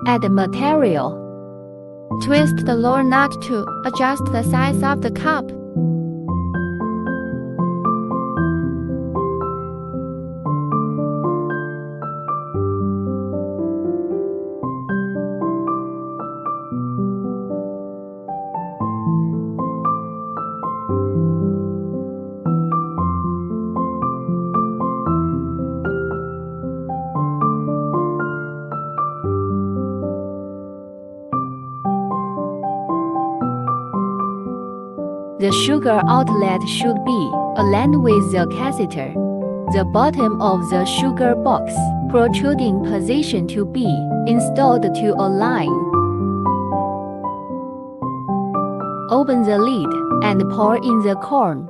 Add material. Twist the lower nut to adjust the size of the cup. The sugar outlet should be aligned with the catheter. The bottom of the sugar box protruding position to be installed to align. Open the lid and pour in the corn.